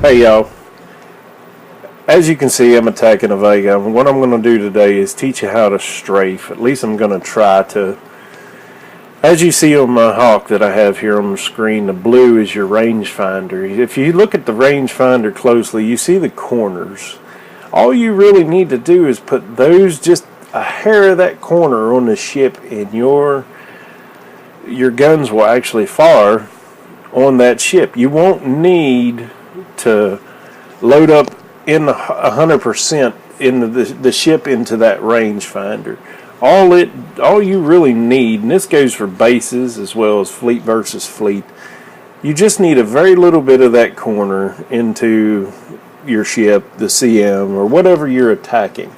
Hey y'all, as you can see I'm attacking a Vega. What I'm going to do today is teach you how to strafe. At least I'm going to try to. As you see on my hawk that I have here on the screen, the blue is your rangefinder. If you look at the rangefinder closely, you see the corners. All you really need to do is put those, just a hair of that corner on the ship, and your guns will actually fire on that ship. You won't need to load up in 100% in the ship into that rangefinder. All you really need, and this goes for bases as well as fleet versus fleet, you just need a very little bit of that corner into your ship, the CM, or whatever you're attacking.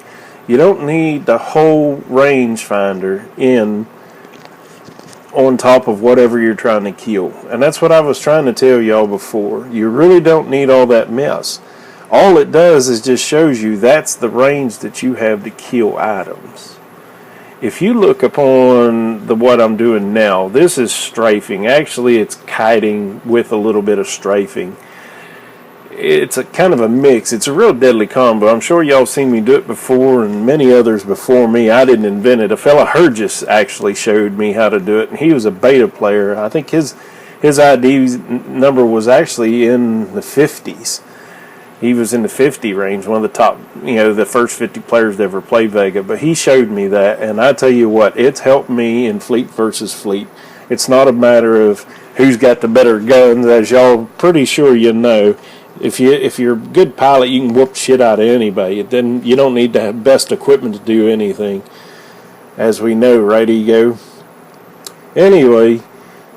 You don't need the whole rangefinder in on top of whatever you're trying to kill. And that's what I was trying to tell y'all before. You really don't need all that mess. All it does is just shows you that's the range that you have to kill items. If you look upon what I'm doing now, this is strafing. Actually, it's kiting with a little bit of strafing. It's a kind of a mix. It's a real deadly combo. I'm sure y'all seen me do it before, and many others before me. I didn't invent it. A fella Hergis actually showed me how to do it, and he was a beta player. I think his ID number was actually in the 50s. He was in the 50 range, one of the top, the first 50 players to ever play Vega. But he showed me that, and I tell you what, it's helped me in fleet versus fleet. It's not a matter of who's got the better guns, as y'all pretty sure you know. If you're a good pilot, you can whoop shit out of anybody. Then you don't need to have best equipment to do anything, as we know, right, Ego? Anyway,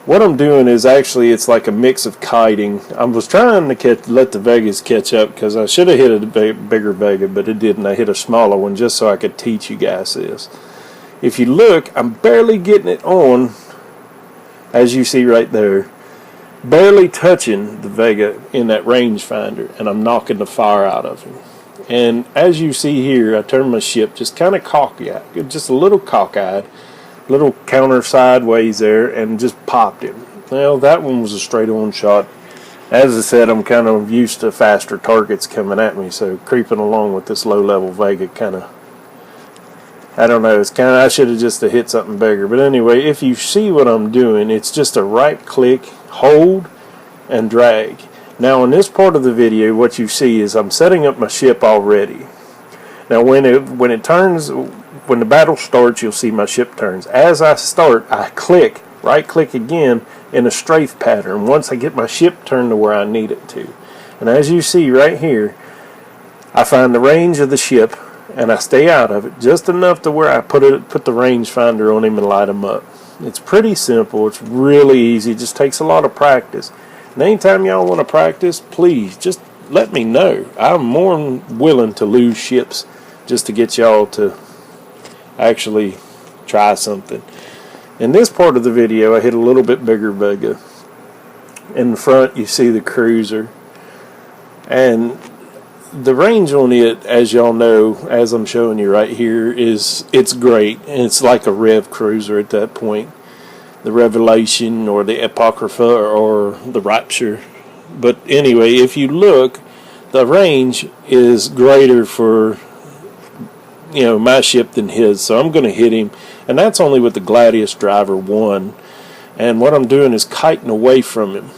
what I'm doing is actually it's like a mix of kiting. I was trying to let the Vegas catch up because I should have hit a bigger Vega, but it didn't. I hit a smaller one just so I could teach you guys this. If you look, I'm barely getting it on, as you see right there. Barely touching the Vega in that rangefinder, and I'm knocking the fire out of him. And as you see here, I turned my ship just kind of cockeyed, just a little cockeyed, little counter sideways there, and just popped him. Well, that one was a straight-on shot. As I said, I'm kind of used to faster targets coming at me, so creeping along with this low-level Vega kind of, I don't know, it's kind of, I should have just hit something bigger. But anyway, if you see what I'm doing, it's just a right-click, hold, and drag. Now, in this part of the video, what you see is I'm setting up my ship already. Now, when the battle starts, you'll see my ship turns. As I start, I right-click again in a strafe pattern once I get my ship turned to where I need it to. And as you see right here, I find the range of the ship, and I stay out of it just enough to where I put the rangefinder on him and light him up. It's pretty simple. It's really easy. It just takes a lot of practice. And anytime y'all want to practice, please just let me know. I'm more than willing to lose ships just to get y'all to actually try something. In this part of the video, I hit a little bit bigger Vega. In the front, you see the cruiser. And the range on it, as y'all know, as I'm showing you right here, it's great. And it's like a Rev cruiser at that point. The Revelation or the Apocrypha or the Rapture. But anyway, if you look, the range is greater for my ship than his. So I'm going to hit him. And that's only with the Gladius Driver 1. And what I'm doing is kiting away from him.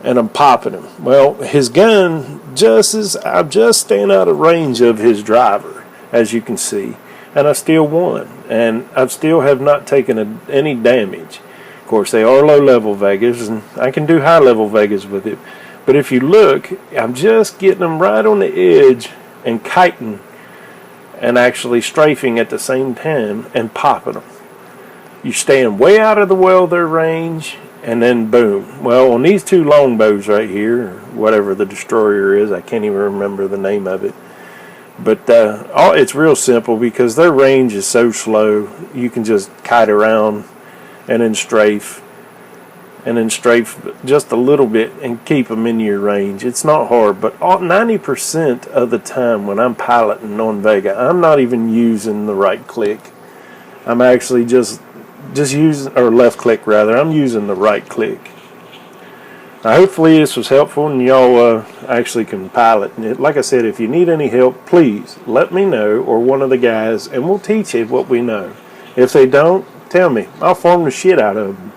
And I'm popping him. Well, his gun I'm just staying out of range of his driver, as you can see, and I still won, and I still have not taken any damage. Of course, they are low-level Vegas, and I can do high-level Vegas with it. But if you look, I'm just getting them right on the edge and kiting, and actually strafing at the same time and popping them. You're staying way out of the their range. And then boom. Well, on these two longbows right here, or whatever the destroyer is, I can't even remember the name of it. But it's real simple because their range is so slow. You can just kite around and then strafe just a little bit and keep them in your range. It's not hard, but 90% of the time when I'm piloting on Vega, I'm not even using the right click. I'm actually just using, or left click rather, I'm using the right click. Hopefully this was helpful and y'all actually can pilot it. Like I said, if you need any help, please let me know, or one of the guys, and we'll teach you what we know. If they don't, tell me. I'll farm the shit out of them.